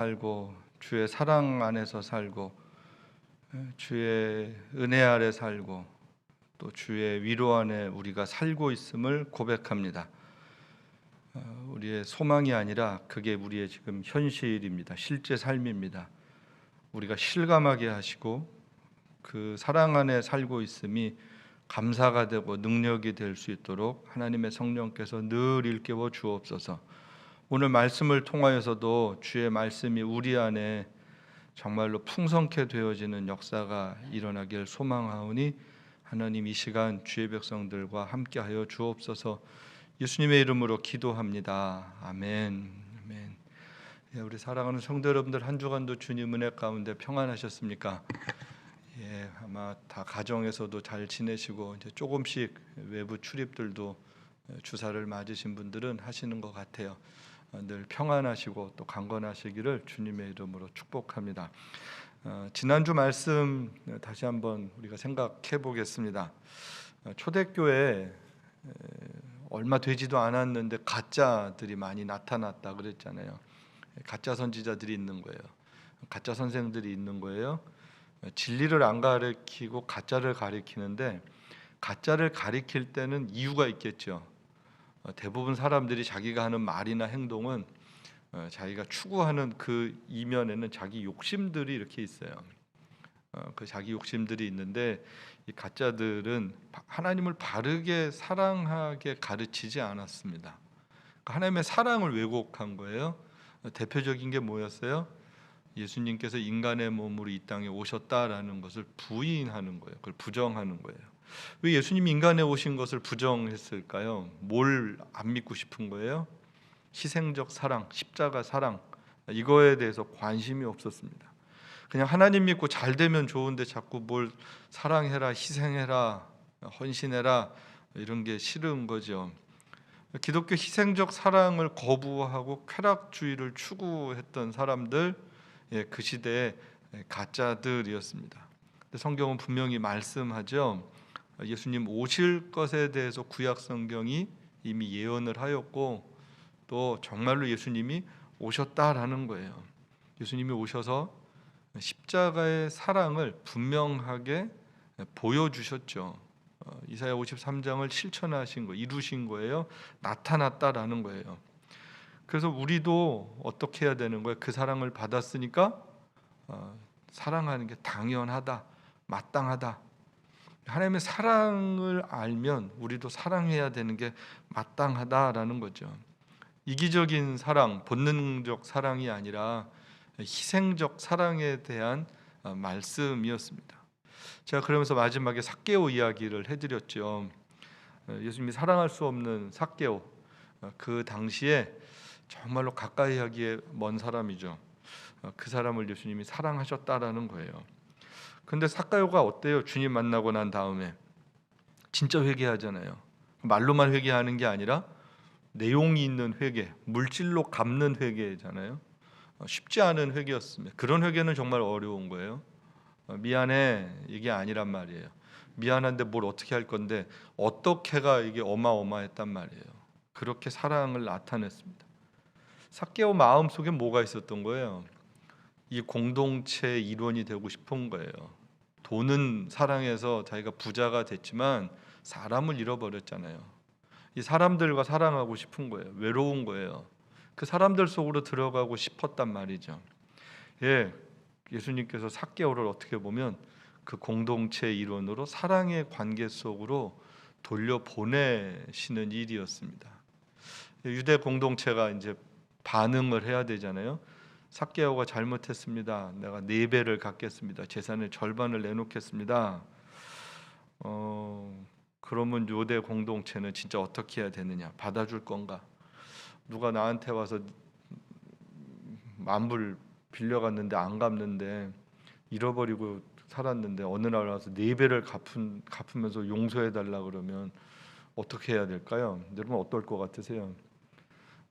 살고 주의 사랑 안에서 살고 주의 은혜 아래 살고 또 주의 위로 안에 우리가 살고 있음을 고백합니다. 우리의 소망이 아니라 그게 우리의 지금 현실입니다. 실제 삶입니다. 우리가 실감하게 하시고 그 사랑 안에 살고 있음이 감사가 되고 능력이 될 수 있도록 하나님의 성령께서 늘 일깨워 주옵소서. 오늘 말씀을 통하여서도 주의 말씀이 우리 안에 정말로 풍성케 되어지는 역사가 일어나길 소망하오니 하나님 이 시간 주의 백성들과 함께하여 주옵소서. 예수님의 이름으로 기도합니다. 아멘. 아멘. 우리 사랑하는 성도 여러분들, 한 주간도 주님 은혜 가운데 평안하셨습니까? 아마 다 가정에서도 잘 지내시고 이제 조금씩 외부 출입들도 주사를 맞으신 분들은 하시는 것 같아요. 늘 평안하시고 또 강건하시기를 주님의 이름으로 축복합니다. 지난주 말씀 다시 한번 우리가 생각해 보겠습니다. 초대교회 얼마 되지도 않았는데 가짜들이 많이 나타났다 그랬잖아요. 가짜 선지자들이 있는 거예요. 가짜 선생들이 있는 거예요. 진리를 안 가르치고 가짜를 가르치는데, 가짜를 가르칠 때는 이유가 있겠죠. 대부분 사람들이 자기가 하는 말이나 행동은 자기가 추구하는 그 이면에는 자기 욕심들이 이렇게 있어요. 그 자기 욕심들이 있는데, 이 가짜들은 하나님을 바르게 사랑하게 가르치지 않았습니다. 하나님의 사랑을 왜곡한 거예요. 대표적인 게 뭐였어요? 예수님께서 인간의 몸으로 이 땅에 오셨다라는 것을 부인하는 거예요. 그걸 부정하는 거예요. 왜 예수님이 인간에 오신 것을 부정했을까요? 뭘 안 믿고 싶은 거예요? 희생적 사랑, 십자가 사랑, 이거에 대해서 관심이 없었습니다. 그냥 하나님 믿고 잘 되면 좋은데 자꾸 뭘 사랑해라, 희생해라, 헌신해라, 이런 게 싫은 거죠. 기독교 희생적 사랑을 거부하고 쾌락주의를 추구했던 사람들, 그 시대의 가짜들이었습니다. 성경은 분명히 말씀하죠. 예수님 오실 것에 대해서 구약 성경이 이미 예언을 하였고, 또 정말로 예수님이 오셨다라는 거예요. 예수님이 오셔서 십자가의 사랑을 분명하게 보여주셨죠. 이사야 53장을 실천하신 거, 이루신 거예요. 나타났다라는 거예요. 그래서 우리도 어떻게 해야 되는 거예요? 그 사랑을 받았으니까 사랑하는 게 당연하다, 마땅하다. 하나님의 사랑을 알면 우리도 사랑해야 되는 게 마땅하다라는 거죠. 이기적인 사랑, 본능적 사랑이 아니라 희생적 사랑에 대한 말씀이었습니다. 제가 그러면서 마지막에 삭개오 이야기를 해드렸죠. 예수님이 사랑할 수 없는 삭개오, 그 당시에 정말로 가까이 하기에 먼 사람이죠. 그 사람을 예수님이 사랑하셨다라는 거예요. 근데 삭개오가 어때요? 주님 만나고 난 다음에 진짜 회개하잖아요. 말로만 회개하는 게 아니라 내용이 있는 회개, 물질로 갚는 회개잖아요. 쉽지 않은 회개였습니다. 그런 회개는 정말 어려운 거예요. 미안해, 이게 아니란 말이에요. 미안한데 뭘 어떻게 할 건데, 어떻게가 이게 어마어마했단 말이에요. 그렇게 사랑을 나타냈습니다. 삭개오 마음속에 뭐가 있었던 거예요? 이 공동체의 일원이 되고 싶은 거예요. 돈은 사랑해서 자기가 부자가 됐지만 사람을 잃어버렸잖아요. 이 사람들과 사랑하고 싶은 거예요. 외로운 거예요. 그 사람들 속으로 들어가고 싶었단 말이죠. 예수님께서 삭개오를 어떻게 보면 그 공동체의 일원으로 사랑의 관계 속으로 돌려보내시는 일이었습니다. 유대 공동체가 이제 반응을 해야 되잖아요. 삭개오가 잘못했습니다. 내가 4배를 갚겠습니다. 재산의 절반을 내놓겠습니다. 그러면 유대 공동체는 진짜 어떻게 해야 되느냐? 받아줄 건가? 누가 나한테 와서 10,000불 빌려갔는데 안 갚는데, 잃어버리고 살았는데 어느 날 와서 4배를 갚으면서 용서해 달라 그러면 어떻게 해야 될까요? 여러분 어떨 것 같으세요?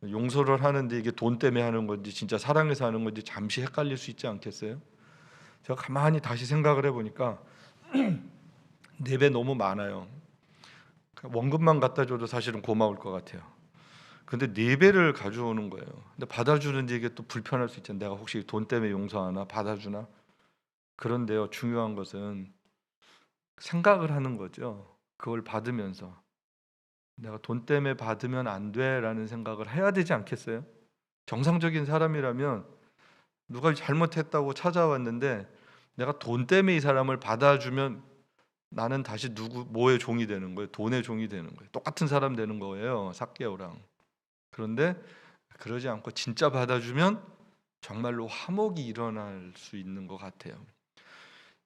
용서를 하는데 이게 돈 때문에 하는 건지 진짜 사랑해서 하는 건지 잠시 헷갈릴 수 있지 않겠어요? 제가 가만히 다시 생각을 해보니까 4배 너무 많아요. 원금만 갖다 줘도 사실은 고마울 것 같아요. 근데 4배를 가져오는 거예요. 근데 받아주는데 이게 또 불편할 수 있잖아요. 내가 혹시 돈 때문에 용서하나 받아주나? 그런데요, 중요한 것은 생각을 하는 거죠. 그걸 받으면서 내가 돈 때문에 받으면 안 돼라는 생각을 해야 되지 않겠어요? 정상적인 사람이라면 누가 잘못했다고 찾아왔는데 내가 돈 때문에 이 사람을 받아주면 나는 다시 뭐의 종이 되는 거예요? 돈의 종이 되는 거예요. 똑같은 사람 되는 거예요, 삭개오랑. 그런데 그러지 않고 진짜 받아주면 정말로 화목이 일어날 수 있는 것 같아요.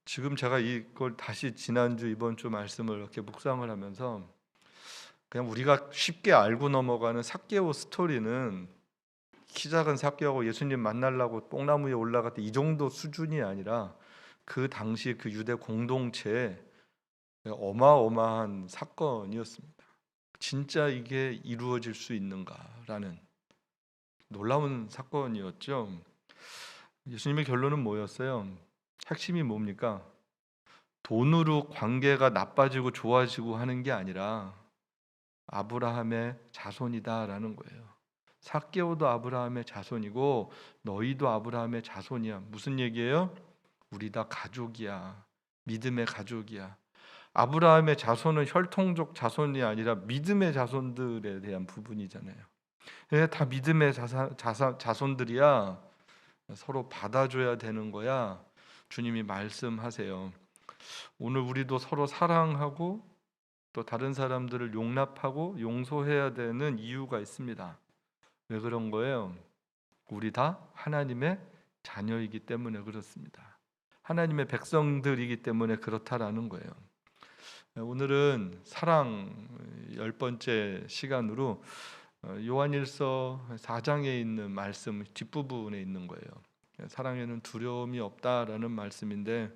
지금 제가 이걸 다시 지난주 이번 주 말씀을 이렇게 묵상을 하면서 그냥 우리가 쉽게 알고 넘어가는 삭개오 스토리는 키 작은 삭개오하고 예수님 만나려고 뽕나무 위에 올라갈 때 이 정도 수준이 아니라 그 당시 그 유대 공동체에 어마어마한 사건이었습니다. 진짜 이게 이루어질 수 있는가라는 놀라운 사건이었죠. 예수님의 결론은 뭐였어요? 핵심이 뭡니까? 돈으로 관계가 나빠지고 좋아지고 하는 게 아니라 아브라함의 자손이다라는 거예요. 삭개오도 아브라함의 자손이고 너희도 아브라함의 자손이야. 무슨 얘기예요? 우리 다 가족이야. 믿음의 가족이야. 아브라함의 자손은 혈통적 자손이 아니라 믿음의 자손들에 대한 부분이잖아요. 다 믿음의 자손들이야. 서로 받아줘야 되는 거야. 주님이 말씀하세요. 오늘 우리도 서로 사랑하고 또 다른 사람들을 용납하고 용서해야 되는 이유가 있습니다. 왜 그런 거예요? 우리 다 하나님의 자녀이기 때문에 그렇습니다. 하나님의 백성들이기 때문에 그렇다라는 거예요. 오늘은 사랑 10번째 시간으로 요한일서 4장에 있는 말씀 뒷부분에 있는 거예요. 사랑에는 두려움이 없다라는 말씀인데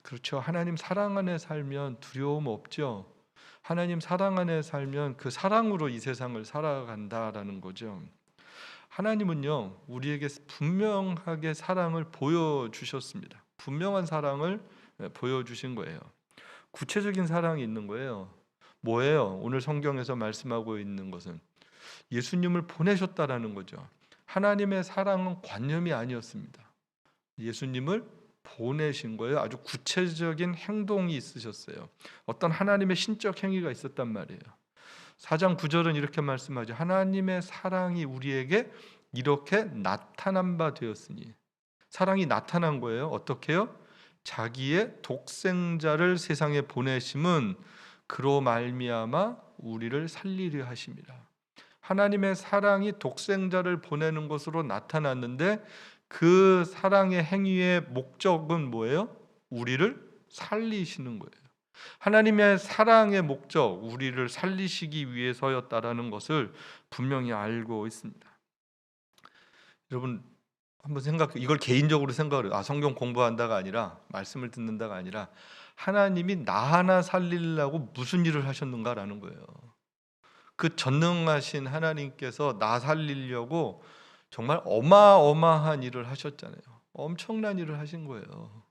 그렇죠. 하나님 사랑 안에 살면 두려움 없죠. 하나님 사랑 안에 살면 그 사랑으로 이 세상을 살아간다라는 거죠. 하나님은요, 우리에게 분명하게 사랑을 보여주셨습니다. 분명한 사랑을 보여주신 거예요. 구체적인 사랑이 있는 거예요. 뭐예요? 오늘 성경에서 말씀하고 있는 것은 예수님을 보내셨다라는 거죠. 하나님의 사랑은 관념이 아니었습니다. 예수님을 보내신 거예요. 아주 구체적인 행동이 있으셨어요. 어떤 하나님의 신적 행위가 있었단 말이에요. 4장 9절은 이렇게 말씀하죠. 하나님의 사랑이 우리에게 이렇게 나타난 바 되었으니. 사랑이 나타난 거예요. 어떻게요? 자기의 독생자를 세상에 보내심은 그로 말미암아 우리를 살리려 하심이라. 하나님의 사랑이 독생자를 보내는 것으로 나타났는데 그 사랑의 행위의 목적은 뭐예요? 우리를 살리시는 거예요. 하나님의 사랑의 목적, 우리를 살리시기 위해서였다라는 것을 분명히 알고 있습니다. 여러분 한번 이걸 개인적으로 생각을 해요. 성경 공부한다가 아니라 말씀을 듣는다가 아니라 하나님이 나 하나 살리려고 무슨 일을 하셨는가라는 거예요. 그 전능하신 하나님께서 나 살리려고 정말 어마어마한 일을 하셨잖아요. 엄청난 일을 하신 거예요.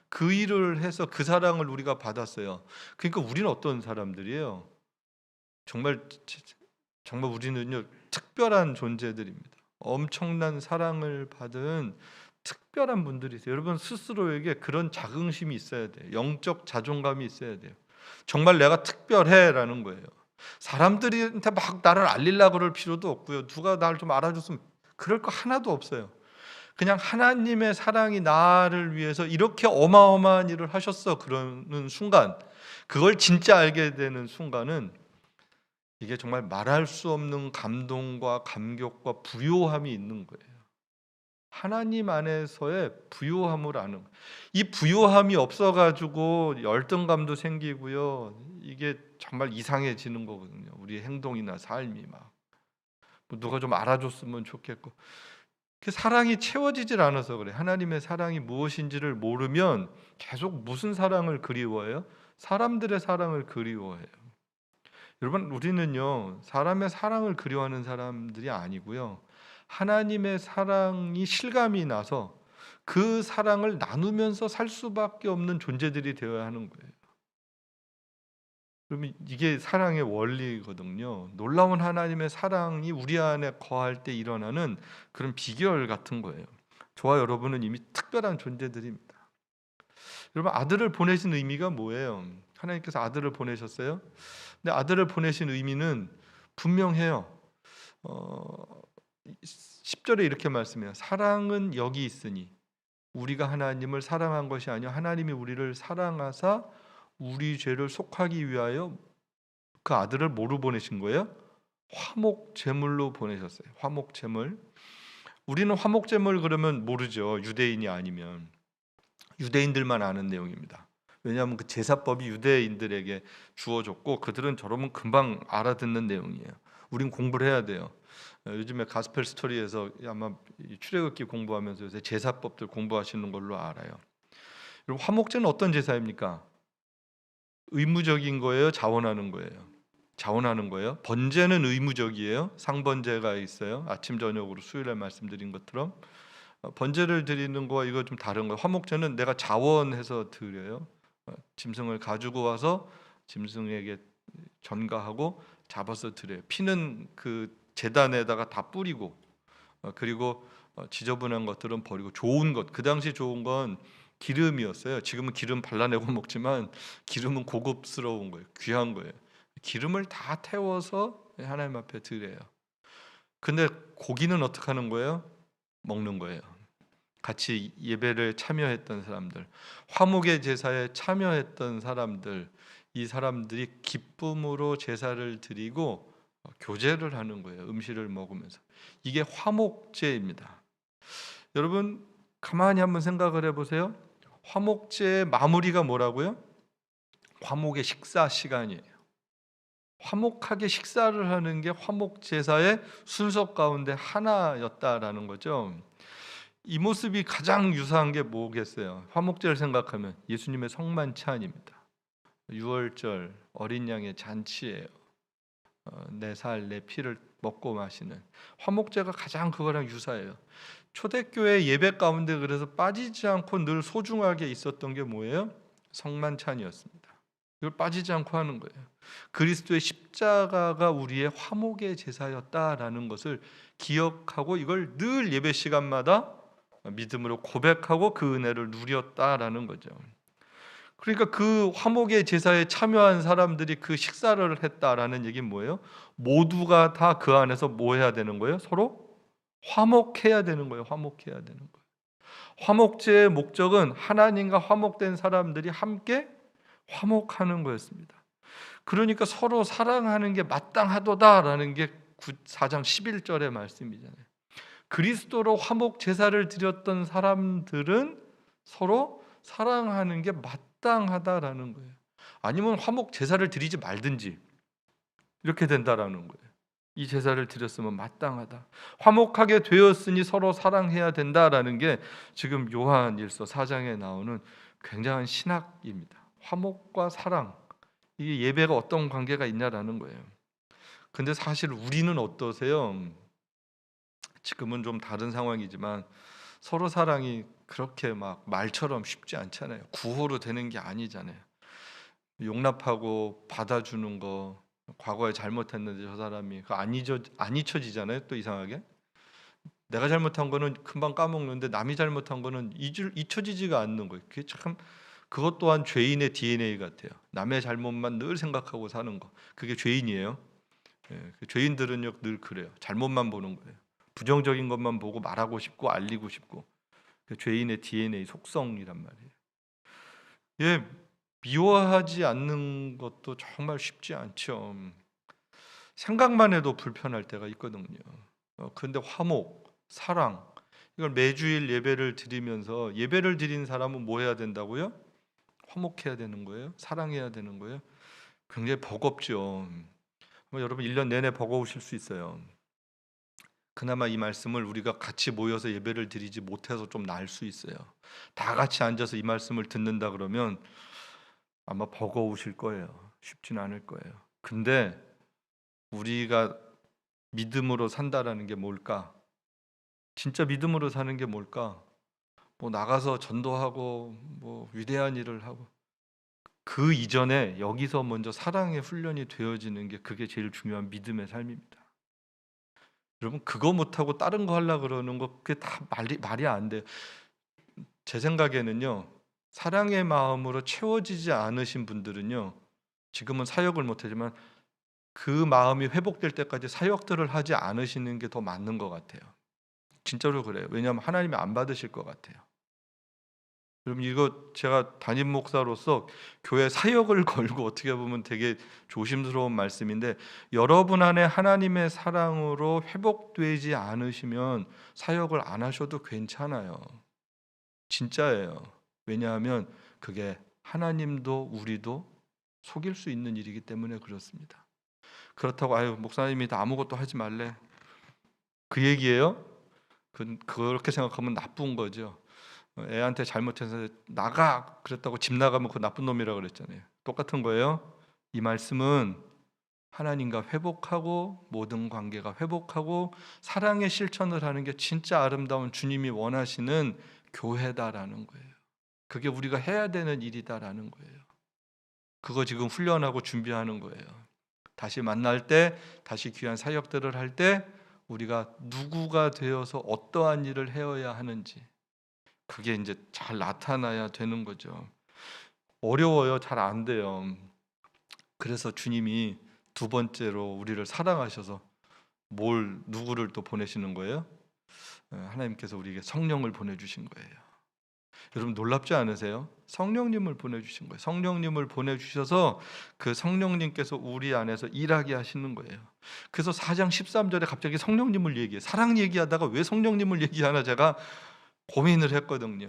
그 일을 해서 그 사랑을 우리가 받았어요. 그러니까 우리는 어떤 사람들이에요? 정말 정말 우리는요 특별한 존재들입니다. 엄청난 사랑을 받은 특별한 분들이세요. 여러분 스스로에게 그런 자긍심이 있어야 돼요. 영적 자존감이 있어야 돼요. 정말 내가 특별해라는 거예요. 사람들한테 막 나를 알리려고 그럴 필요도 없고요. 누가 나를 좀 알아줬으면 그럴 거 하나도 없어요. 그냥 하나님의 사랑이 나를 위해서 이렇게 어마어마한 일을 하셨어 그러는 순간, 그걸 진짜 알게 되는 순간은 이게 정말 말할 수 없는 감동과 감격과 부요함이 있는 거예요. 하나님 안에서의 부요함을 아는 거예요. 이 부요함이 없어가지고 열등감도 생기고요. 이게 정말 이상해지는 거거든요. 우리의 행동이나 삶이 막 누가 좀 알아줬으면 좋겠고 그 사랑이 채워지질 않아서 그래. 하나님의 사랑이 무엇인지를 모르면 계속 무슨 사랑을 그리워해요? 사람들의 사랑을 그리워해요. 여러분 우리는요 사람의 사랑을 그리워하는 사람들이 아니고요 하나님의 사랑이 실감이 나서 그 사랑을 나누면서 살 수밖에 없는 존재들이 되어야 하는 거예요. 그러면 이게 사랑의 원리거든요. 놀라운 하나님의 사랑이 우리 안에 거할 때 일어나는 그런 비결 같은 거예요. 저와 여러분은 이미 특별한 존재들입니다. 여러분, 아들을 보내신 의미가 뭐예요? 하나님께서 아들을 보내셨어요. 근데 아들을 보내신 의미는 분명해요. 어, 10절에 이렇게 말씀해요. 사랑은 여기 있으니 우리가 하나님을 사랑한 것이 아니요 하나님이 우리를 사랑하사 우리 죄를 속하기 위하여 그 아들을 뭐로 보내신 거예요? 화목 제물로 보내셨어요. 화목 제물. 우리는 화목 제물 그러면 모르죠. 유대인이 아니면. 유대인들만 아는 내용입니다. 왜냐하면 그 제사법이 유대인들에게 주어졌고 그들은 저러면 금방 알아듣는 내용이에요. 우린 공부를 해야 돼요. 요즘에 가스펠 스토리에서 아마 출애굽기 공부하면서 요새 제사법들 공부하시는 걸로 알아요. 그럼 화목제는 어떤 제사입니까? 의무적인 거예요? 자원하는 거예요? 자원하는 거예요. 번제는 의무적이에요. 상번제가 있어요. 아침 저녁으로 수요일에 말씀드린 것처럼 번제를 드리는 거와 이거 좀 다른 거예요. 화목제는 내가 자원해서 드려요. 짐승을 가지고 와서 짐승에게 전가하고 잡아서 드려요. 피는 그 제단에다가 다 뿌리고 그리고 지저분한 것들은 버리고 좋은 것, 그 당시 좋은 건 기름이었어요. 지금은 기름 발라내고 먹지만 기름은 고급스러운 거예요. 귀한 거예요. 기름을 다 태워서 하나님 앞에 드려요. 근데 고기는 어떻게 하는 거예요? 먹는 거예요. 같이 예배를 참여했던 사람들, 화목의 제사에 참여했던 사람들, 이 사람들이 기쁨으로 제사를 드리고 교제를 하는 거예요. 음식을 먹으면서. 이게 화목제입니다. 여러분 가만히 한번 생각을 해보세요. 화목제의 마무리가 뭐라고요? 화목의 식사 시간이에요. 화목하게 식사를 하는 게 화목제사의 순서 가운데 하나였다라는 거죠. 이 모습이 가장 유사한 게 뭐겠어요? 화목제를 생각하면 예수님의 성만찬입니다. 유월절 어린 양의 잔치예요. 내 살 내 피를 먹고 마시는 화목제가 가장 그거랑 유사해요. 초대교회 예배 가운데 그래서 빠지지 않고 늘 소중하게 있었던 게 뭐예요? 성만찬이었습니다. 이걸 빠지지 않고 하는 거예요. 그리스도의 십자가가 우리의 화목의 제사였다라는 것을 기억하고 이걸 늘 예배 시간마다 믿음으로 고백하고 그 은혜를 누렸다라는 거죠. 그러니까 그 화목의 제사에 참여한 사람들이 그 식사를 했다라는 얘기는 뭐예요? 모두가 다 그 안에서 뭐 해야 되는 거예요? 서로 화목해야 되는 거예요. 화목해야 되는 거예요. 화목제의 목적은 하나님과 화목된 사람들이 함께 화목하는 거였습니다. 그러니까 서로 사랑하는 게 마땅하도다라는 게 4장 11절의 말씀이잖아요. 그리스도로 화목 제사를 드렸던 사람들은 서로 사랑하는 게 마땅하다라는 거예요. 아니면 화목 제사를 드리지 말든지 이렇게 된다라는 거예요. 이 제사를 드렸으면 마땅하다. 화목하게 되었으니 서로 사랑해야 된다라는 게 지금 요한일서 4장에 나오는 굉장한 신학입니다. 화목과 사랑, 이게 예배가 어떤 관계가 있냐라는 거예요. 근데 사실 우리는 어떠세요? 지금은 좀 다른 상황이지만 서로 사랑이 그렇게 막 말처럼 쉽지 않잖아요. 구호로 되는 게 아니잖아요. 용납하고 받아주는 거, 과거에 잘못했는데 저 사람이 안 잊혀지잖아요. 또 이상하게 내가 잘못한 거는 금방 까먹는데 남이 잘못한 거는 잊혀지지가 않는 거예요. 그게 참 그것 또한 죄인의 DNA 같아요. 남의 잘못만 늘 생각하고 사는 거, 그게 죄인이에요. 죄인들은요 늘 그래요. 잘못만 보는 거예요. 부정적인 것만 보고 말하고 싶고 알리고 싶고, 그 죄인의 DNA 속성이란 말이에요. 예, 미워하지 않는 것도 정말 쉽지 않죠. 생각만 해도 불편할 때가 있거든요. 그런데 화목, 사랑, 이걸 매주일 예배를 드리면서 예배를 드린 사람은 뭐 해야 된다고요? 화목해야 되는 거예요. 사랑해야 되는 거예요. 굉장히 버겁죠. 여러분 1년 내내 버거우실 수 있어요. 그나마 이 말씀을 우리가 같이 모여서 예배를 드리지 못해서 좀 나을 수 있어요. 다 같이 앉아서 이 말씀을 듣는다 그러면 아마 버거우실 거예요. 쉽진 않을 거예요. 근데 우리가 믿음으로 산다라는 게 뭘까? 진짜 믿음으로 사는 게 뭘까? 뭐 나가서 전도하고 뭐 위대한 일을 하고, 그 이전에 여기서 먼저 사랑의 훈련이 되어지는 게 그게 제일 중요한 믿음의 삶입니다. 여러분 그거 못하고 다른 거 하려고 그러는 거 그게 다 말이 안 돼요. 제 생각에는요. 사랑의 마음으로 채워지지 않으신 분들은요. 지금은 사역을 못하지만 그 마음이 회복될 때까지 사역들을 하지 않으시는 게 더 맞는 것 같아요. 진짜로 그래요. 왜냐하면 하나님이 안 받으실 것 같아요. 여러분 이거 제가 담임 목사로서 교회 사역을 걸고 어떻게 보면 되게 조심스러운 말씀인데 여러분 안에 하나님의 사랑으로 회복되지 않으시면 사역을 안 하셔도 괜찮아요. 진짜예요. 왜냐하면 그게 하나님도 우리도 속일 수 있는 일이기 때문에 그렇습니다. 그렇다고 아유 목사님이 다 아무것도 하지 말래 그 얘기예요? 그렇게 생각하면 나쁜 거죠. 애한테 잘못해서 나가 그랬다고 집 나가면 그 나쁜 놈이라 그랬잖아요. 똑같은 거예요. 이 말씀은 하나님과 회복하고 모든 관계가 회복하고 사랑의 실천을 하는 게 진짜 아름다운 주님이 원하시는 교회다라는 거예요. 그게 우리가 해야 되는 일이다라는 거예요. 그거 지금 훈련하고 준비하는 거예요. 다시 만날 때, 다시 귀한 사역들을 할 때 우리가 누구가 되어서 어떠한 일을 해야 하는지 그게 이제 잘 나타나야 되는 거죠. 어려워요. 잘 안 돼요. 그래서 주님이 두 번째로 우리를 사랑하셔서 누구를 또 보내시는 거예요? 하나님께서 우리에게 성령을 보내주신 거예요. 여러분 놀랍지 않으세요? 성령님을 보내주신 거예요. 성령님을 보내주셔서 그 성령님께서 우리 안에서 일하게 하시는 거예요. 그래서 4장 13절에 갑자기 성령님을 얘기해요. 사랑 얘기하다가 왜 성령님을 얘기하나 제가 고민을 했거든요.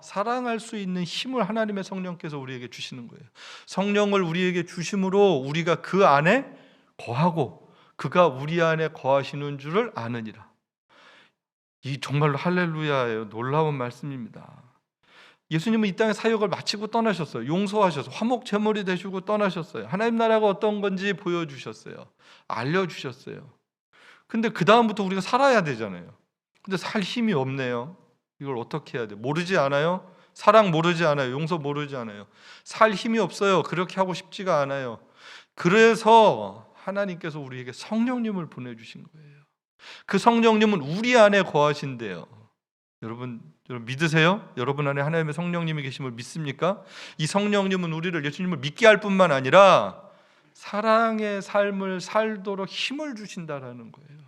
사랑할 수 있는 힘을 하나님의 성령께서 우리에게 주시는 거예요. 성령을 우리에게 주심으로 우리가 그 안에 거하고 그가 우리 안에 거하시는 줄을 아느니라. 이 정말로 할렐루야예요. 놀라운 말씀입니다. 예수님은 이 땅의 사역을 마치고 떠나셨어요. 용서하셔서 화목 제물이 되시고 떠나셨어요. 하나님 나라가 어떤 건지 보여주셨어요. 알려주셨어요. 근데 그 다음부터 우리가 살아야 되잖아요. 근데 살 힘이 없네요. 이걸 어떻게 해야 돼요? 모르지 않아요? 사랑 모르지 않아요? 용서 모르지 않아요? 살 힘이 없어요. 그렇게 하고 싶지가 않아요. 그래서 하나님께서 우리에게 성령님을 보내주신 거예요. 그 성령님은 우리 안에 거하신대요. 여러분 믿으세요? 여러분 안에 하나님의 성령님이 계심을 믿습니까? 이 성령님은 우리를 예수님을 믿게 할 뿐만 아니라 사랑의 삶을 살도록 힘을 주신다라는 거예요.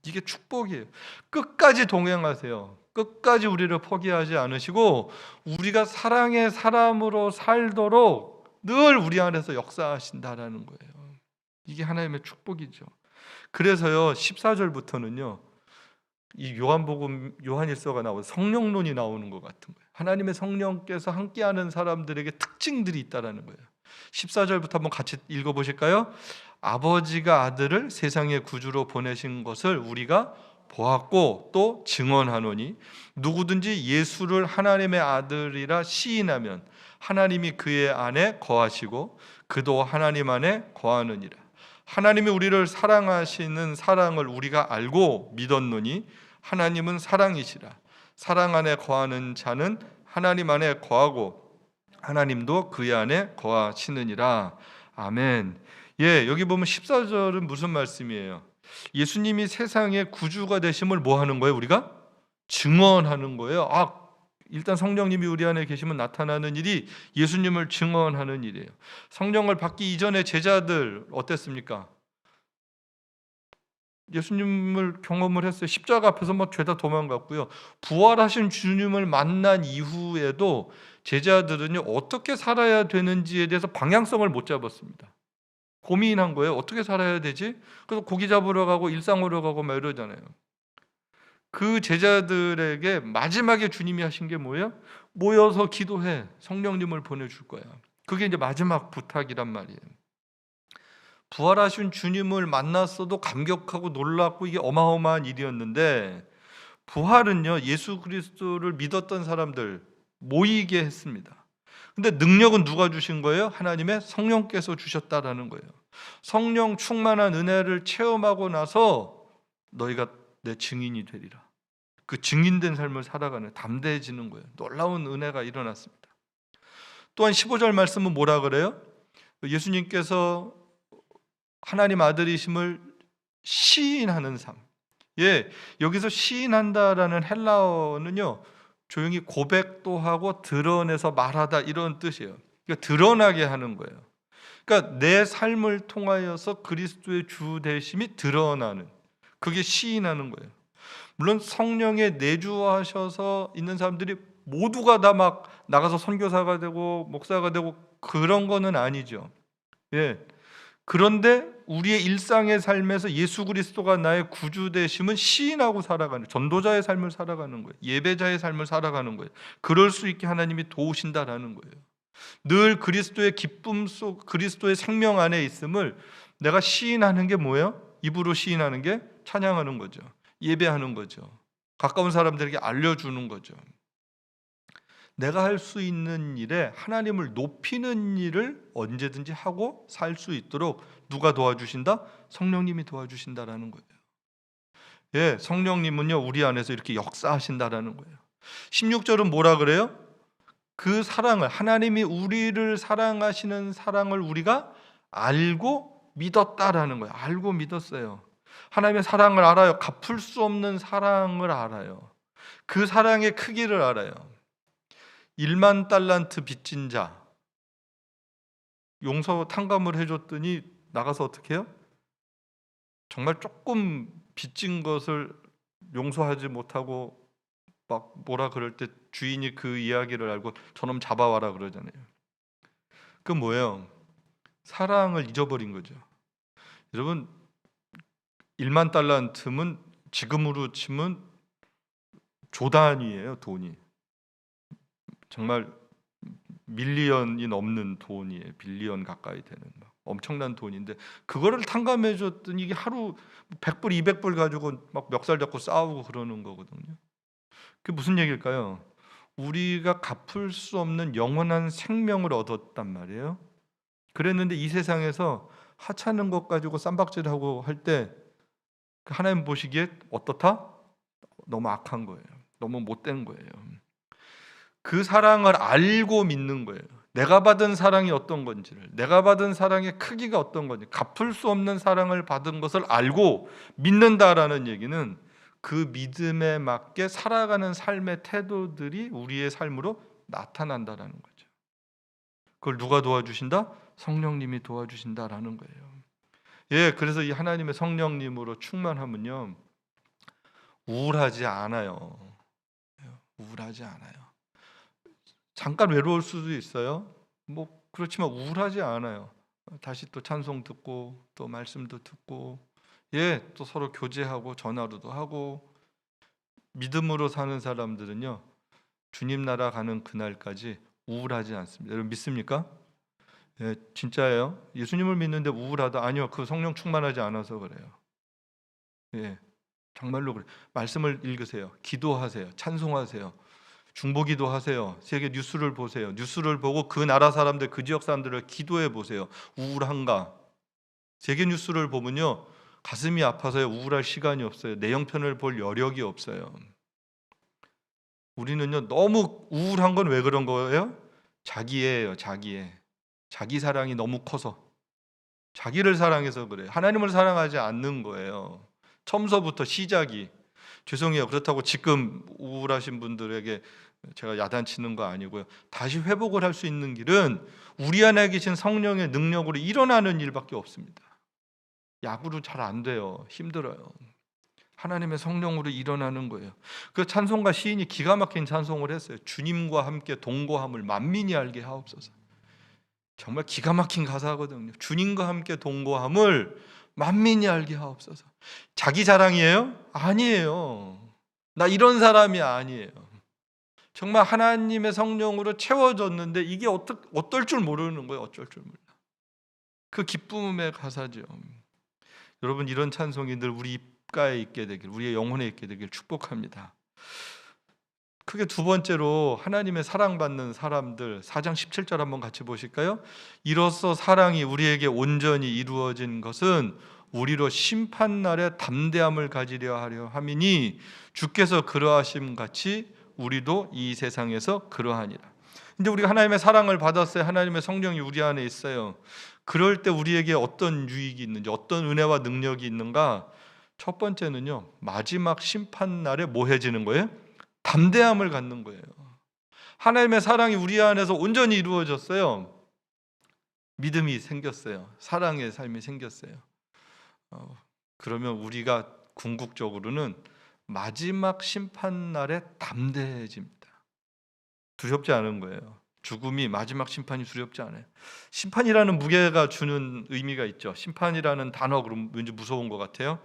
이게 축복이에요. 끝까지 동행하세요. 끝까지 우리를 포기하지 않으시고 우리가 사랑의 사람으로 살도록 늘 우리 안에서 역사하신다라는 거예요. 이게 하나님의 축복이죠. 그래서요 14절부터는요 이 요한일서가 나오고 성령론이 나오는 것 같은 거예요. 하나님의 성령께서 함께하는 사람들에게 특징들이 있다라는 거예요. 14절부터 한번 같이 읽어보실까요? 아버지가 아들을 세상의 구주로 보내신 것을 우리가 보았고 또 증언하노니 누구든지 예수를 하나님의 아들이라 시인하면 하나님이 그의 안에 거하시고 그도 하나님 안에 거하느니라. 하나님이 우리를 사랑하시는 사랑을 우리가 알고 믿었노니 하나님은 사랑이시라. 사랑 안에 거하는 자는 하나님 안에 거하고 하나님도 그의 안에 거하시느니라. 아멘. 여기 보면 14절은 무슨 말씀이에요? 예수님이 세상의 구주가 되심을 뭐 하는 거예요? 우리가 증언하는 거예요. 일단 성령님이 우리 안에 계시면 나타나는 일이 예수님을 증언하는 일이에요. 성령을 받기 이전에 제자들 어땠습니까? 예수님을 경험을 했어요. 십자가 앞에서 막 죄다 도망갔고요. 부활하신 주님을 만난 이후에도 제자들은요 어떻게 살아야 되는지에 대해서 방향성을 못 잡았습니다. 고민한 거예요. 어떻게 살아야 되지? 그래서 고기 잡으러 가고 일상으로 가고 막 이러잖아요. 그 제자들에게 마지막에 주님이 하신 게 뭐예요? 모여서 기도해. 성령님을 보내줄 거야. 그게 이제 마지막 부탁이란 말이에요. 부활하신 주님을 만났어도 감격하고 놀랐고 이게 어마어마한 일이었는데 부활은요 예수 그리스도를 믿었던 사람들 모이게 했습니다. 근데 능력은 누가 주신 거예요? 하나님의 성령께서 주셨다라는 거예요. 성령 충만한 은혜를 체험하고 나서 너희가 내 증인이 되리라. 그 증인된 삶을 살아가는 담대해지는 거예요. 놀라운 은혜가 일어났습니다. 또한 15절 말씀은 뭐라 그래요? 예수님께서 하나님 아들이심을 시인하는 삶. 예, 여기서 시인한다라는 헬라어는요, 조용히 고백도 하고 드러내서 말하다 이런 뜻이에요. 그러니까 드러나게 하는 거예요. 그러니까 내 삶을 통하여서 그리스도의 주 되심이 드러나는, 그게 시인하는 거예요. 물론 성령에 내주하셔서 있는 사람들이 모두가 다 막 나가서 선교사가 되고 목사가 되고 그런 거는 아니죠. 예. 그런데 우리의 일상의 삶에서 예수 그리스도가 나의 구주 되심은 시인하고 살아가는, 전도자의 삶을 살아가는 거예요. 예배자의 삶을 살아가는 거예요. 그럴 수 있게 하나님이 도우신다라는 거예요. 늘 그리스도의 기쁨 속, 그리스도의 생명 안에 있음을 내가 시인하는 게 뭐예요? 입으로 시인하는 게 찬양하는 거죠. 예배하는 거죠. 가까운 사람들에게 알려주는 거죠. 내가 할 수 있는 일에 하나님을 높이는 일을 언제든지 하고 살 수 있도록 누가 도와주신다? 성령님이 도와주신다라는 거예요. 예, 성령님은요 우리 안에서 이렇게 역사하신다라는 거예요. 16절은 뭐라 그래요? 그 사랑을, 하나님이 우리를 사랑하시는 사랑을 우리가 알고 믿었다라는 거예요. 알고 믿었어요. 하나님의 사랑을 알아요. 갚을 수 없는 사랑을 알아요. 그 사랑의 크기를 알아요. 1만 달란트 빚진 자, 용서 탕감을 해줬더니 나가서 어떻게 해요? 정말 조금 빚진 것을 용서하지 못하고 막 뭐라 그럴 때 주인이 그 이야기를 알고 저놈 잡아와라 그러잖아요. 그 뭐예요? 사랑을 잊어버린 거죠. 여러분, 1만 달란트면 지금으로 치면 조 단위예요. 돈이 정말 밀리언이 넘는 돈이에요. 빌리언 가까이 되는 막 엄청난 돈인데 그거를 탕감해 줬더니 이게 하루 100불 200불 가지고 막 멱살 잡고 싸우고 그러는 거거든요. 그게 무슨 얘기일까요? 우리가 갚을 수 없는 영원한 생명을 얻었단 말이에요. 그랬는데 이 세상에서 하찮은 것 가지고 쌈박질하고 할 때 하나님 보시기에 어떻다? 너무 악한 거예요. 너무 못된 거예요. 그 사랑을 알고 믿는 거예요. 내가 받은 사랑이 어떤 건지를, 내가 받은 사랑의 크기가 어떤 건지, 갚을 수 없는 사랑을 받은 것을 알고 믿는다라는 얘기는 그 믿음에 맞게 살아가는 삶의 태도들이 우리의 삶으로 나타난다라는 거죠. 그걸 누가 도와주신다? 성령님이 도와주신다라는 거예요. 예, 그래서 이 하나님의 성령님으로 충만하면요 우울하지 않아요. 우울하지 않아요. 잠깐 외로울 수도 있어요. 뭐 그렇지만 우울하지 않아요. 다시 또 찬송 듣고 또 말씀도 듣고 예, 또 서로 교제하고 전화로도 하고. 믿음으로 사는 사람들은요 주님 나라 가는 그날까지 우울하지 않습니다. 여러분 믿습니까? 예, 진짜예요. 예수님을 믿는데 우울하다? 아니요, 그 성령 충만하지 않아서 그래요. 예, 정말로 그래. 말씀을 읽으세요. 기도하세요. 찬송하세요. 중보기도 하세요. 세계 뉴스를 보세요. 뉴스를 보고 그 나라 사람들, 그 지역 사람들을 기도해 보세요. 우울한가? 세계 뉴스를 보면요 가슴이 아파서요 우울할 시간이 없어요. 내 형편을 볼 여력이 없어요. 우리는요 너무 우울한 건 왜 그런 거예요? 자기예요. 자기 사랑이 너무 커서, 자기를 사랑해서 그래요. 하나님을 사랑하지 않는 거예요. 처음서부터 시작이. 죄송해요. 그렇다고 지금 우울하신 분들에게 제가 야단치는 거 아니고요. 다시 회복을 할 수 있는 길은 우리 안에 계신 성령의 능력으로 일어나는 일밖에 없습니다. 약으로 잘 안 돼요. 힘들어요. 하나님의 성령으로 일어나는 거예요. 그 찬송가 시인이 기가 막힌 찬송을 했어요. 주님과 함께 동거함을 만민이 알게 하옵소서. 정말 기가 막힌 가사거든요. 주님과 함께 동거함을 만민이 알게 하옵소서. 자기 자랑이에요? 아니에요. 나 이런 사람이 아니에요. 정말 하나님의 성령으로 채워졌는데 이게 어떨 줄 모르는 거예요. 어쩔 줄 몰라. 그 기쁨의 가사죠. 여러분 이런 찬송이 늘 우리 입가에 있게 되길, 우리의 영혼에 있게 되길 축복합니다. 크게 두 번째로 하나님의 사랑받는 사람들 4장 17절 한번 같이 보실까요? 이로써 사랑이 우리에게 온전히 이루어진 것은 우리로 심판날에 담대함을 가지려 하려 함이니 주께서 그러하심 같이 우리도 이 세상에서 그러하니라. 근데 우리가 하나님의 사랑을 받았어요. 하나님의 성령이 우리 안에 있어요. 그럴 때 우리에게 어떤 유익이 있는지, 어떤 은혜와 능력이 있는가? 첫 번째는요, 마지막 심판 날에 뭐 해지는 거예요? 담대함을 갖는 거예요. 하나님의 사랑이 우리 안에서 온전히 이루어졌어요. 믿음이 생겼어요. 사랑의 삶이 생겼어요. 그러면 우리가 궁극적으로는 마지막 심판 날에 담대해집니다. 두렵지 않은 거예요. 죽음이, 마지막 심판이 두렵지 않아요. 심판이라는 무게가 주는 의미가 있죠. 심판이라는 단어, 그럼 왠지 무서운 것 같아요.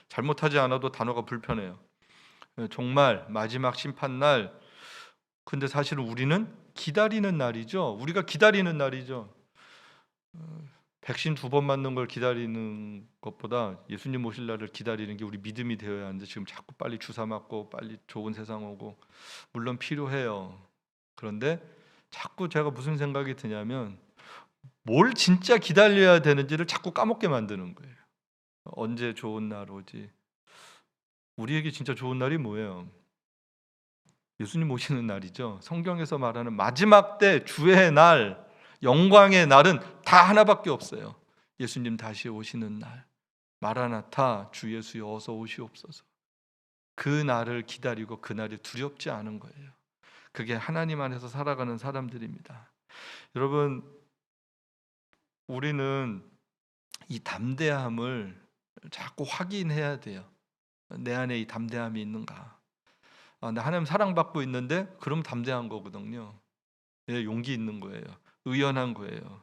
잘못하지 않아도 단어가 불편해요. 정말 마지막 심판 날, 근데 사실은 우리는 기다리는 날이죠. 우리가 기다리는 날이죠. 백신 2번 맞는 걸 기다리는 것보다 예수님 오실 날을 기다리는 게 우리 믿음이 되어야 하는데, 지금 자꾸 빨리 주사 맞고 빨리 좋은 세상 오고, 물론 필요해요. 그런데 자꾸 제가 무슨 생각이 드냐면, 뭘 진짜 기다려야 되는지를 자꾸 까먹게 만드는 거예요. 언제 좋은 날 오지? 우리에게 진짜 좋은 날이 뭐예요? 예수님 오시는 날이죠. 성경에서 말하는 마지막 때 주의 날, 영광의 날은 다 하나밖에 없어요. 예수님 다시 오시는 날. 마라나타, 주 예수여 어서 오시옵소서. 그 날을 기다리고 그 날이 두렵지 않은 거예요. 그게 하나님 안에서 살아가는 사람들입니다. 여러분, 우리는 이 담대함을 자꾸 확인해야 돼요. 내 안에 이 담대함이 있는가? 나 하나님 사랑받고 있는데, 그럼 담대한 거거든요. 예, 용기 있는 거예요. 의연한 거예요.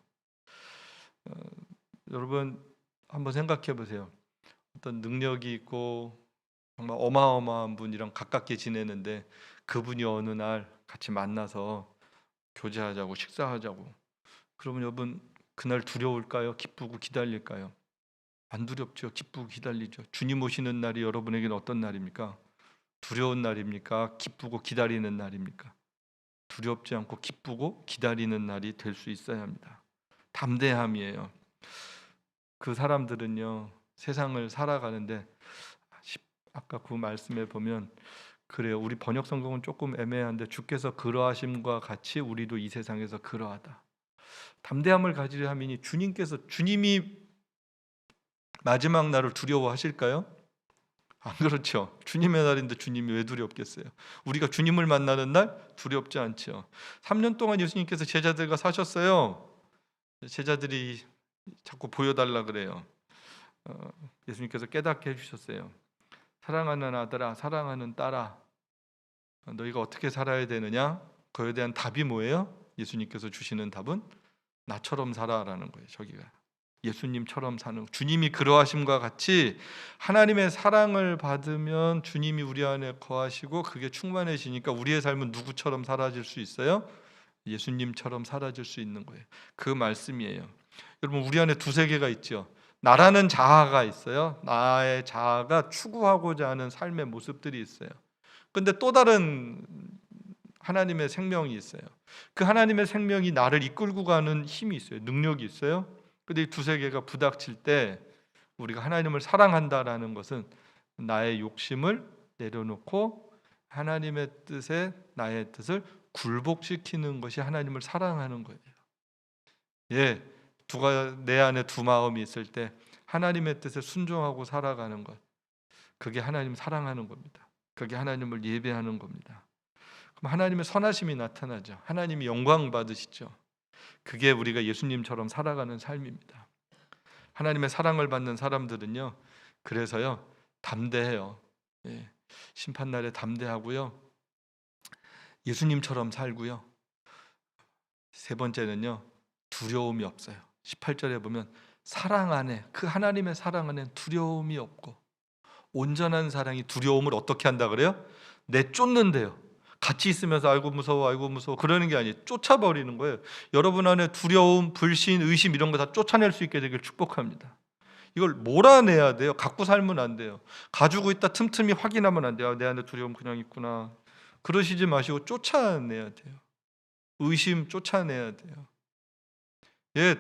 여러분 한번 생각해 보세요. 어떤 능력이 있고 정말 어마어마한 분이랑 가깝게 지내는데, 그분이 어느 날 같이 만나서 교제하자고, 식사하자고, 그러면 여러분 그날 두려울까요? 기쁘고 기다릴까요? 안 두렵죠. 기쁘고 기다리죠. 주님 오시는 날이 여러분에게는 어떤 날입니까? 두려운 날입니까? 기쁘고 기다리는 날입니까? 두렵지 않고 기쁘고 기다리는 날이 될 수 있어야 합니다. 담대함이에요. 그 사람들은요, 세상을 살아가는데, 아까 그 말씀에 보면 그래요. 우리 번역 성경은 조금 애매한데, 주께서 그러하심과 같이 우리도 이 세상에서 그러하다. 담대함을 가지려 함이니, 주님이 마지막 날을 두려워하실까요? 안 그렇죠. 주님의 날인데 주님이 왜 두렵겠어요? 우리가 주님을 만나는 날 두렵지 않죠. 3년 동안 예수님께서 제자들과 사셨어요. 제자들이 자꾸 보여달라 그래요. 예수님께서 깨닫게 해주셨어요. 사랑하는 아들아, 사랑하는 딸아, 너희가 어떻게 살아야 되느냐? 그에 대한 답이 뭐예요? 예수님께서 주시는 답은 나처럼 살아라는 거예요. 저기가 예수님처럼 사는, 주님이 그러하심과 같이 하나님의 사랑을 받으면 주님이 우리 안에 거하시고 그게 충만해지니까 우리의 삶은 누구처럼 사라질 수 있어요? 예수님처럼 사라질 수 있는 거예요. 그 말씀이에요. 여러분, 우리 안에 두세 개가 있죠. 나라는 자아가 있어요. 나의 자아가 추구하고자 하는 삶의 모습들이 있어요. 근데 또 다른 하나님의 생명이 있어요. 그 하나님의 생명이 나를 이끌고 가는 힘이 있어요. 능력이 있어요. 근데 이 두세 개가 부닥칠 때, 우리가 하나님을 사랑한다라는 것은 나의 욕심을 내려놓고 하나님의 뜻에 나의 뜻을 굴복시키는 것이 하나님을 사랑하는 거예요. 예, 내 안에 두 마음이 있을 때 하나님의 뜻에 순종하고 살아가는 것, 그게 하나님 사랑하는 겁니다. 그게 하나님을 예배하는 겁니다. 그럼 하나님의 선하심이 나타나죠. 하나님이 영광 받으시죠. 그게 우리가 예수님처럼 살아가는 삶입니다. 하나님의 사랑을 받는 사람들은요, 그래서요 담대해요. 예, 심판날에 담대하고요, 예수님처럼 살고요. 세 번째는요, 두려움이 없어요. 18절에 보면 사랑 안에, 그 하나님의 사랑 안에 두려움이 없고, 온전한 사랑이 두려움을 어떻게 한다 그래요? 내쫓는데요. 같이 있으면서 아이고 무서워 그러는 게 아니에요. 쫓아버리는 거예요. 여러분 안에 두려움, 불신, 의심 이런 거 다 쫓아낼 수 있게 되길 축복합니다. 이걸 몰아내야 돼요. 갖고 살면 안 돼요. 가지고 있다 틈틈이 확인하면 안 돼요. 내 안에 두려움 그냥 있구나. 그러시지 마시고 쫓아내야 돼요. 의심 쫓아내야 돼요. 예,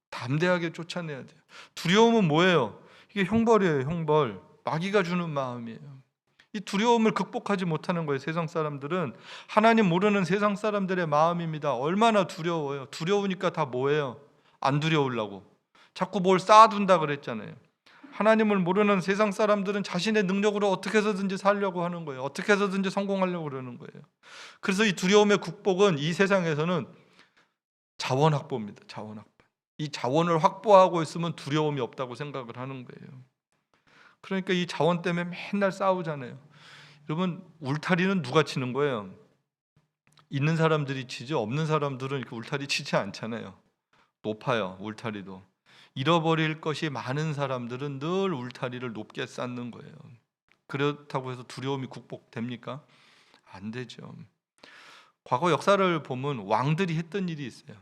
담대하게 쫓아내야 돼요. 두려움은 뭐예요? 이게 형벌이에요. 형벌. 마귀가 주는 마음이에요. 이 두려움을 극복하지 못하는 거예요. 세상 사람들은 하나님 모르는 세상 사람들의 마음입니다. 얼마나 두려워요. 두려우니까 다 뭐예요? 안 두려우려고 자꾸 뭘 쌓아둔다 그랬잖아요. 하나님을 모르는 세상 사람들은 자신의 능력으로 어떻게 해서든지 살려고 하는 거예요. 어떻게 해서든지 성공하려고 그러는 거예요. 그래서 이 두려움의 극복은 이 세상에서는 자원 확보입니다. 자원 확보. 이 자원을 확보하고 있으면 두려움이 없다고 생각을 하는 거예요. 그러니까 이 자원 때문에 맨날 싸우잖아요. 여러분, 울타리는 누가 치는 거예요? 있는 사람들이 치죠. 없는 사람들은 이렇게 울타리 치지 않잖아요. 높아요, 울타리도. 잃어버릴 것이 많은 사람들은 늘 울타리를 높게 쌓는 거예요. 그렇다고 해서 두려움이 극복됩니까? 안 되죠. 과거 역사를 보면 왕들이 했던 일이 있어요.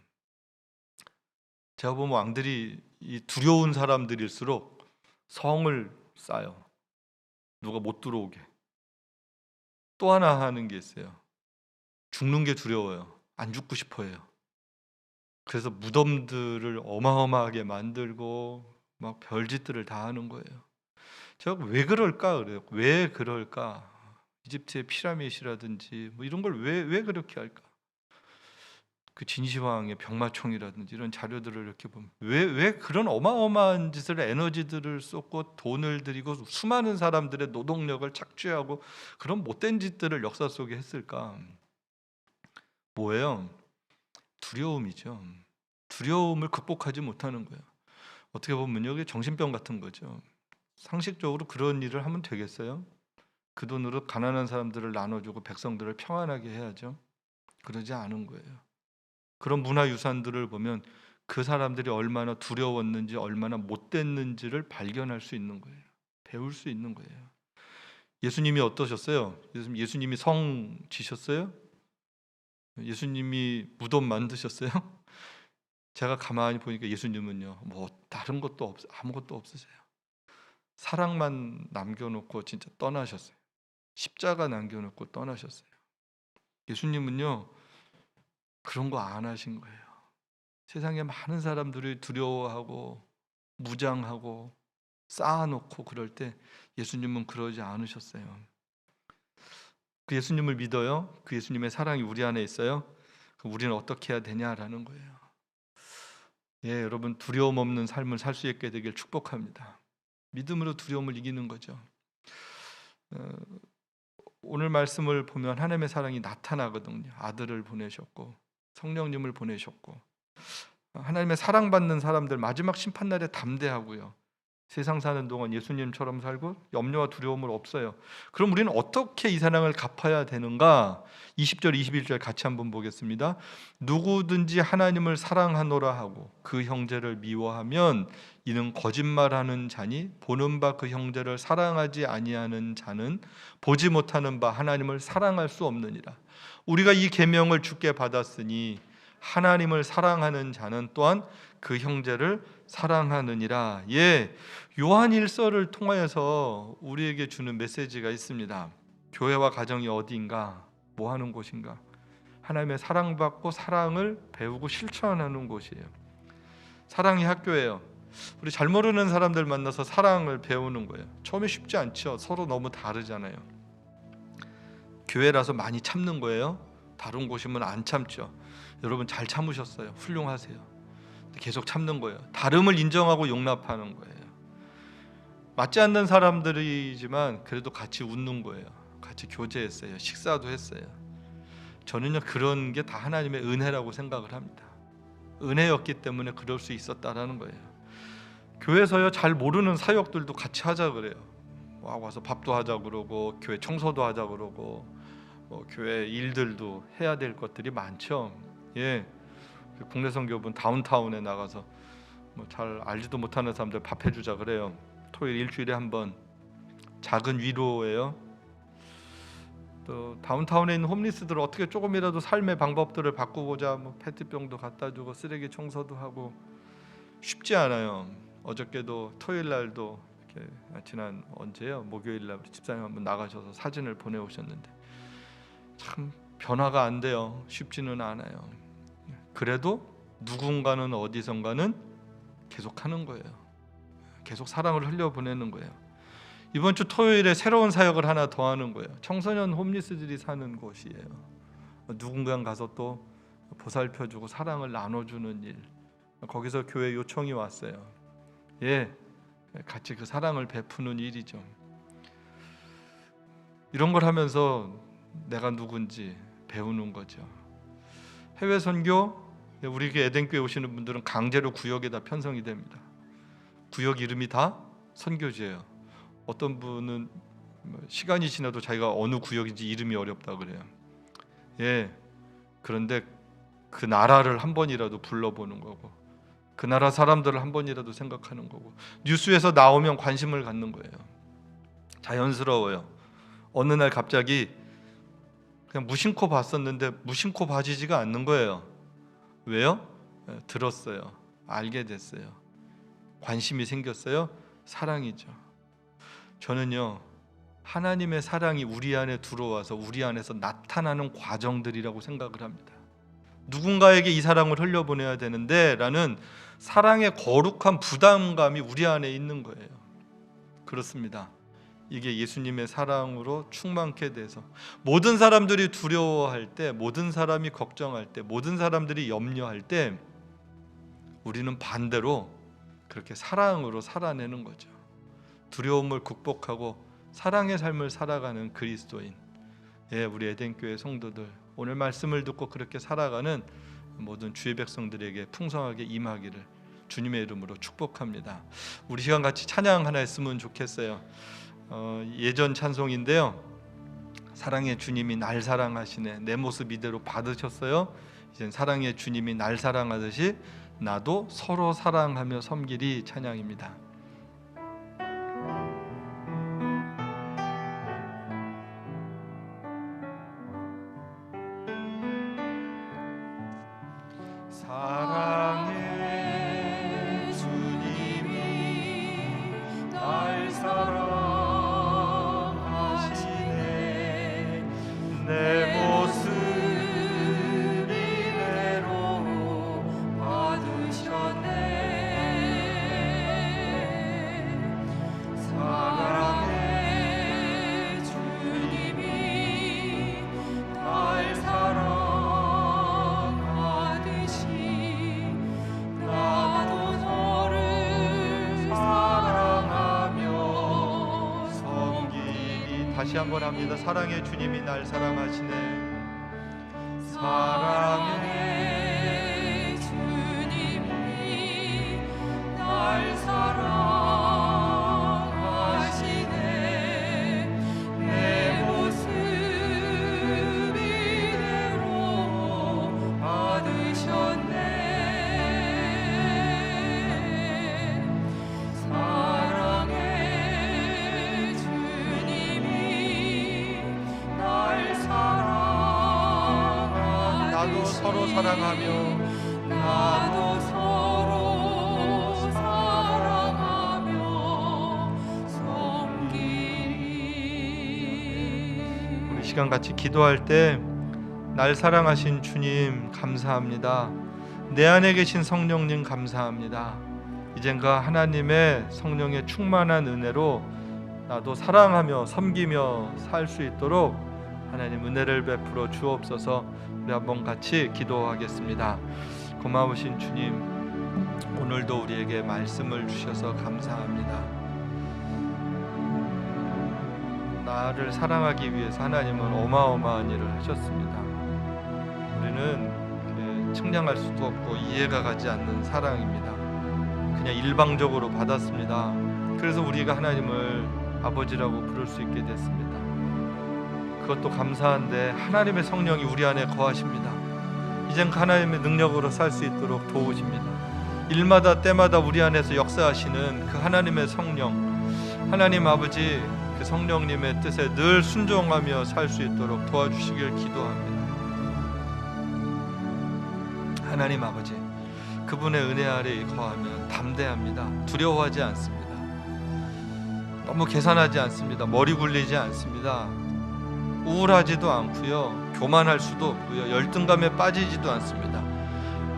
제가 보면 왕들이 이 두려운 사람들일수록 성을 쌓아요. 누가 못 들어오게. 또 하나 하는 게 있어요. 죽는 게 두려워요. 안 죽고 싶어해요. 그래서 무덤들을 어마어마하게 만들고 막 별짓들을 다 하는 거예요. 제가 왜 그럴까 그래요. 왜 그럴까? 이집트의 피라미드라든지 뭐 이런 걸 왜 그렇게 할까? 그 진시황의 병마총이라든지 이런 자료들을 이렇게 보면 왜 그런 어마어마한 짓을 에너지들을 쏟고 돈을 들이고 수많은 사람들의 노동력을 착취하고 그런 못된 짓들을 역사 속에 했을까? 뭐예요? 두려움이죠. 두려움을 극복하지 못하는 거예요. 어떻게 보면 이게 정신병 같은 거죠. 상식적으로 그런 일을 하면 되겠어요? 그 돈으로 가난한 사람들을 나눠주고 백성들을 평안하게 해야죠. 그러지 않은 거예요. 그런 문화유산들을 보면 그 사람들이 얼마나 두려웠는지 얼마나 못됐는지를 발견할 수 있는 거예요. 배울 수 있는 거예요. 예수님이 어떠셨어요? 예수님이 성 지셨어요? 예수님이 무덤 만드셨어요? 제가 가만히 보니까 예수님은요, 뭐 다른 것도 아무것도 없으세요. 사랑만 남겨놓고 진짜 떠나셨어요. 십자가 남겨놓고 떠나셨어요. 예수님은요, 그런 거 안 하신 거예요. 세상에 많은 사람들이 두려워하고 무장하고 쌓아놓고 그럴 때 예수님은 그러지 않으셨어요. 그 예수님을 믿어요. 그 예수님의 사랑이 우리 안에 있어요. 그럼 우리는 어떻게 해야 되냐라는 거예요. 예, 여러분, 두려움 없는 삶을 살 수 있게 되길 축복합니다. 믿음으로 두려움을 이기는 거죠. 오늘 말씀을 보면 하나님의 사랑이 나타나거든요. 아들을 보내셨고 성령님을 보내셨고 하나님의 사랑받는 사람들 마지막 심판날에 담대하고요. 세상 사는 동안 예수님처럼 살고 염려와 두려움을 없어요. 그럼 우리는 어떻게 이 사랑을 갚아야 되는가? 20절 21절 같이 한번 보겠습니다. 누구든지 하나님을 사랑하노라 하고 그 형제를 미워하면 이는 거짓말하는 자니 보는 바 그 형제를 사랑하지 아니하는 자는 보지 못하는 바 하나님을 사랑할 수 없느니라. 우리가 이 계명을 주께 받았으니 하나님을 사랑하는 자는 또한 그 형제를 사랑하느니라. 예, 요한일서를 통하여서 우리에게 주는 메시지가 있습니다. 교회와 가정이 어디인가? 뭐 하는 곳인가? 하나님의 사랑받고 사랑을 배우고 실천하는 곳이에요. 사랑이 학교예요. 우리 잘 모르는 사람들 만나서 사랑을 배우는 거예요. 처음에 쉽지 않죠. 서로 너무 다르잖아요. 교회라서 많이 참는 거예요. 다른 곳이면 안 참죠. 여러분 잘 참으셨어요. 훌륭하세요. 계속 참는 거예요. 다름을 인정하고 용납하는 거예요. 맞지 않는 사람들이지만 그래도 같이 웃는 거예요. 같이 교제했어요. 식사도 했어요. 저는요, 그런 게 다 하나님의 은혜라고 생각을 합니다. 은혜였기 때문에 그럴 수 있었다라는 거예요. 교회에서요, 잘 모르는 사역들도 같이 하자 그래요. 와서 밥도 하자 그러고 교회 청소도 하자 그러고 교회 일들도 해야 될 것들이 많죠. 예, 국내 선교분 다운타운에 나가서 잘 알지도 못하는 사람들 밥 해주자 그래요. 토요일 일주일에 한 번. 작은 위로예요. 또 다운타운에 있는 홈리스들을 어떻게 조금이라도 삶의 방법들을 바꾸고자 페트병도 갖다 주고 쓰레기 청소도 하고 쉽지 않아요. 어저께도 토요일 날도 이렇게 지난 언제요? 목요일 날 집사님 한번 나가셔서 사진을 보내오셨는데 참 변화가 안 돼요. 쉽지는 않아요. 그래도 누군가는 어디선가는 계속 하는 거예요. 계속 사랑을 흘려보내는 거예요. 이번 주 토요일에 새로운 사역을 하나 더 하는 거예요. 청소년 홈리스들이 사는 곳이에요. 누군가 가서 또 보살펴주고 사랑을 나눠주는 일. 거기서 교회 요청이 왔어요. 같이 그 사랑을 베푸는 일이죠. 이런 걸 하면서 내가 누군지 배우는 거죠. 해외 선교, 우리 에덴교회 오시는 분들은 강제로 구역에다 편성이 됩니다. 구역 이름이 다 선교지예요. 어떤 분은 시간이 지나도 자기가 어느 구역인지 이름이 어렵다 그래요. 그런데 그 나라를 한 번이라도 불러보는 거고, 그 나라 사람들을 한 번이라도 생각하는 거고, 뉴스에서 나오면 관심을 갖는 거예요. 자연스러워요. 어느 날 갑자기 그냥 무심코 봤었는데 무심코 봐지지가 않는 거예요. 왜요? 들었어요. 알게 됐어요. 관심이 생겼어요. 사랑이죠. 저는요, 하나님의 사랑이 우리 안에 들어와서 우리 안에서 나타나는 과정들이라고 생각을 합니다. 누군가에게 이 사랑을 흘려보내야 되는데 라는 사랑의 거룩한 부담감이 우리 안에 있는 거예요. 그렇습니다. 이게 예수님의 사랑으로 충만케 돼서 모든 사람들이 두려워할 때, 모든 사람이 걱정할 때, 모든 사람들이 염려할 때 우리는 반대로 그렇게 사랑으로 살아내는 거죠. 두려움을 극복하고 사랑의 삶을 살아가는 그리스도인, 우리 에덴교회 성도들, 오늘 말씀을 듣고 그렇게 살아가는 모든 주의 백성들에게 풍성하게 임하기를 주님의 이름으로 축복합니다. 우리 시간 같이 찬양 하나 했으면 좋겠어요. 예전 찬송인데요. 사랑의 주님이 날 사랑하시네. 내 모습 이대로 받으셨어요. 이젠 사랑의 주님이 날 사랑하듯이 나도 서로 사랑하며 섬기리 찬양입니다. 사랑의 주님이 날 사랑하시네. 내 모습 이대로 받으셨네. 사랑의 주님이 날 사랑하듯이 나도 너를 사랑하며 섬기리. 다시 한번 합니다. 사랑의 주님이 날 사랑하시네. 사랑의 주님이 날 사랑하시네. 내 모습 이대로 받으셨네. 사랑의 주님이 날 사랑하듯이 나도 서로 사랑하며 섬기리. 우리 시간 같이 기도할 때 날 사랑하신 주님 감사합니다. 내 안에 계신 성령님 감사합니다. 이젠가 하나님의 성령의 충만한 은혜로 나도 사랑하며 섬기며 살 수 있도록 하나님 은혜를 베풀어 주옵소서. 우리 한번 같이 기도하겠습니다. 고마우신 주님, 오늘도 우리에게 말씀을 주셔서 감사합니다. 나를 사랑하기 위해서 하나님은 어마어마한 일을 하셨습니다. 우리는 측량할 수도 없고 이해가 가지 않는 사랑입니다. 그냥 일방적으로 받았습니다. 그래서 우리가 하나님을 아버지라고 부를 수 있게 됐습니다. 그것도 감사한데 하나님의 성령이 우리 안에 거하십니다. 이젠 하나님의 능력으로 살 수 있도록 도우십니다. 일마다 때마다 우리 안에서 역사하시는 그 하나님의 성령, 하나님 아버지 그 성령님의 뜻에 늘 순종하며 살 수 있도록 도와주시길 기도합니다. 하나님 아버지, 그분의 은혜 아래에 거하면 담대합니다. 두려워하지 않습니다. 너무 계산하지 않습니다. 머리 굴리지 않습니다. 우울하지도 않고요, 교만할 수도 없고요, 열등감에 빠지지도 않습니다.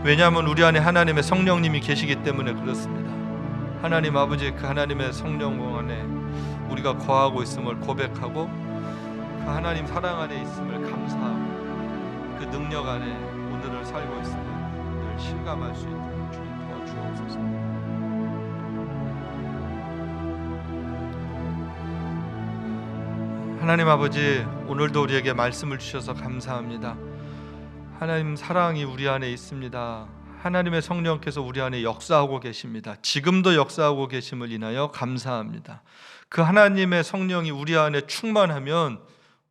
왜냐하면 우리 안에 하나님의 성령님이 계시기 때문에 그렇습니다. 하나님 아버지, 그 하나님의 성령 안에 우리가 거하고 있음을 고백하고 그 하나님 사랑 안에 있음을 감사하고 그 능력 안에 오늘을 살고 있음을 늘 실감할 수 있도록 주님 도와주옵소서. 하나님 아버지, 오늘도 우리에게 말씀을 주셔서 감사합니다. 하나님 사랑이 우리 안에 있습니다. 하나님의 성령께서 우리 안에 역사하고 계십니다. 지금도 역사하고 계심을 인하여 감사합니다. 그 하나님의 성령이 우리 안에 충만하면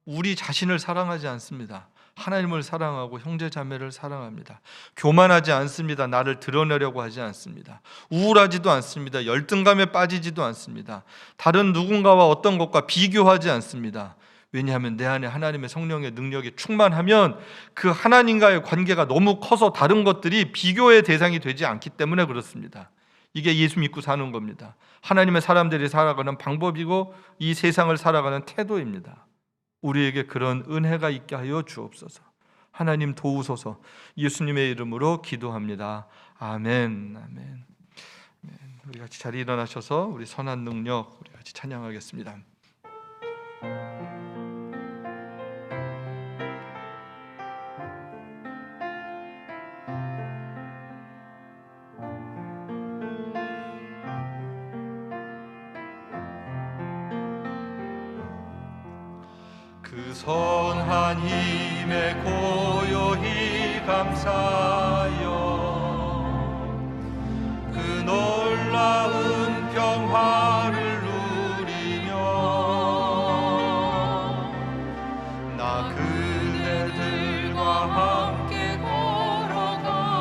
우리 자신을 사랑하지 않습니다. 하나님을 사랑하고 형제 자매를 사랑합니다. 교만하지 않습니다. 나를 드러내려고 하지 않습니다. 우울하지도 않습니다. 열등감에 빠지지도 않습니다. 다른 누군가와 어떤 것과 비교하지 않습니다. 왜냐하면 내 안에 하나님의 성령의 능력이 충만하면 그 하나님과의 관계가 너무 커서 다른 것들이 비교의 대상이 되지 않기 때문에 그렇습니다. 이게 예수 믿고 사는 겁니다. 하나님의 사람들이 살아가는 방법이고 이 세상을 살아가는 태도입니다. 우리에게 그런 은혜가 있게 하여 주옵소서. 하나님 도우소서. 예수님의 이름으로 기도합니다. 아멘. 아멘. 우리 같이 자리에 일어나셔서 우리 선한 능력 우리 같이 찬양하겠습니다. 그 선한 힘에 고요히 감사하여 그 놀라운 평화를 누리며 나 그대들과 함께 걸어가네.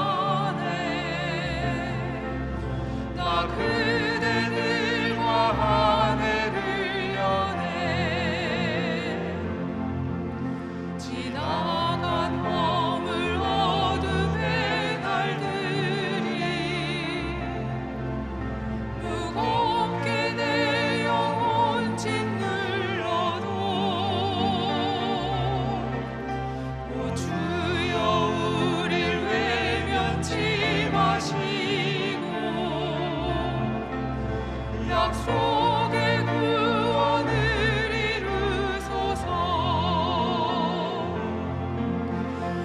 나 그대들과 하늘을 여네. 지나간 허물 어둠의 날들이 무겁게 내 영혼 짓눌러도 오 주여 우릴 외면치 마시고 약속의 구원을 이루소서.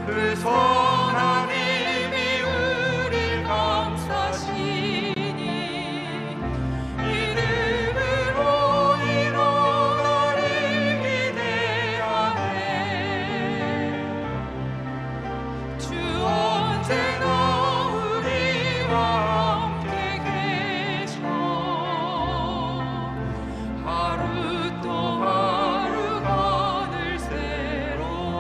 그 선한 힘이 우릴 감싸시니 이름으로 일어나리 기대하네. 주 언제나 우리와 함께 계셔. 하루 또 하루가 늘 새로워.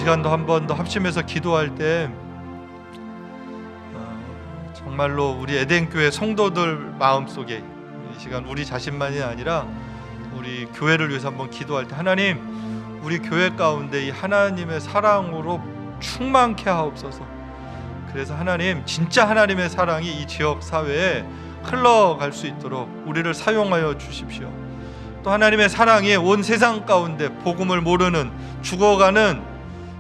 시간도 한 번 더 합심해서 기도할 때 정말로 우리 에덴교회 성도들 마음속에 이 시간 우리 자신만이 아니라 우리 교회를 위해서 한번 기도할 때, 하나님 우리 교회 가운데 이 하나님의 사랑으로 충만케 하옵소서. 그래서 하나님, 진짜 하나님의 사랑이 이 지역 사회에 흘러갈 수 있도록 우리를 사용하여 주십시오. 또 하나님의 사랑이 온 세상 가운데 복음을 모르는, 죽어가는,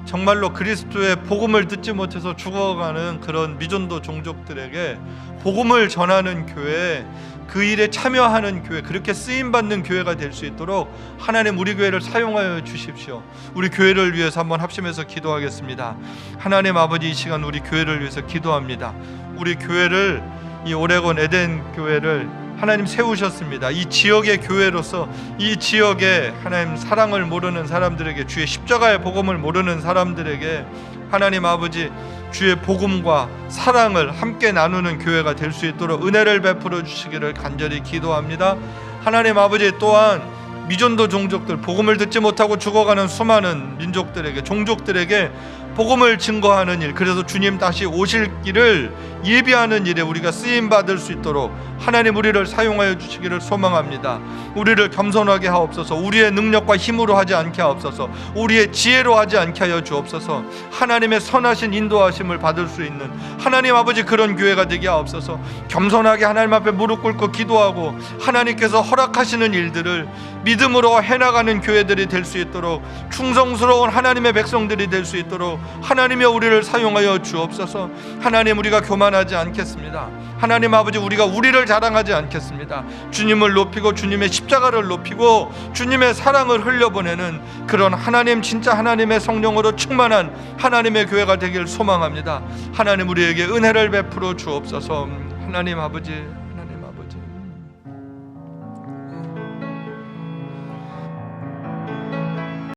정말로 그리스도의 복음을 듣지 못해서 죽어가는 그런 미전도 종족들에게 복음을 전하는 교회, 그 일에 참여하는 교회, 그렇게 쓰임받는 교회가 될 수 있도록 하나님 우리 교회를 사용하여 주십시오. 우리 교회를 위해서 한번 합심해서 기도하겠습니다. 하나님 아버지, 이 시간 우리 교회를 위해서 기도합니다. 우리 교회를, 이 오레곤 에덴 교회를 하나님 세우셨습니다. 이 지역의 교회로서 이 지역에 하나님 사랑을 모르는 사람들에게, 주의 십자가의 복음을 모르는 사람들에게 하나님 아버지 주의 복음과 사랑을 함께 나누는 교회가 될 수 있도록 은혜를 베풀어 주시기를 간절히 기도합니다. 하나님 아버지, 또한 미전도 종족들, 복음을 듣지 못하고 죽어가는 수많은 민족들에게, 종족들에게 복음을 증거하는 일, 그래서 주님 다시 오실 길을 예비하는 일에 우리가 쓰임받을 수 있도록 하나님 우리를 사용하여 주시기를 소망합니다. 우리를 겸손하게 하옵소서. 우리의 능력과 힘으로 하지 않게 하옵소서. 우리의 지혜로 하지 않게 하여 주옵소서. 하나님의 선하신 인도하심을 받을 수 있는 하나님 아버지 그런 교회가 되게 하옵소서. 겸손하게 하나님 앞에 무릎 꿇고 기도하고 하나님께서 허락하시는 일들을 믿음으로 해나가는 교회들이 될 수 있도록, 충성스러운 하나님의 백성들이 될 수 있도록 하나님이 우리를 사용하여 주옵소서. 하나님, 우리가 교만하지 않겠습니다. 하나님 아버지, 우리가 우리를 자랑하지 않겠습니다. 주님을 높이고 주님의 십자가를 높이고 주님의 사랑을 흘려보내는 그런 하나님, 진짜 하나님의 성령으로 충만한 하나님의 교회가 되길 소망합니다. 하나님, 우리에게 은혜를 베풀어 주옵소서. 하나님 아버지,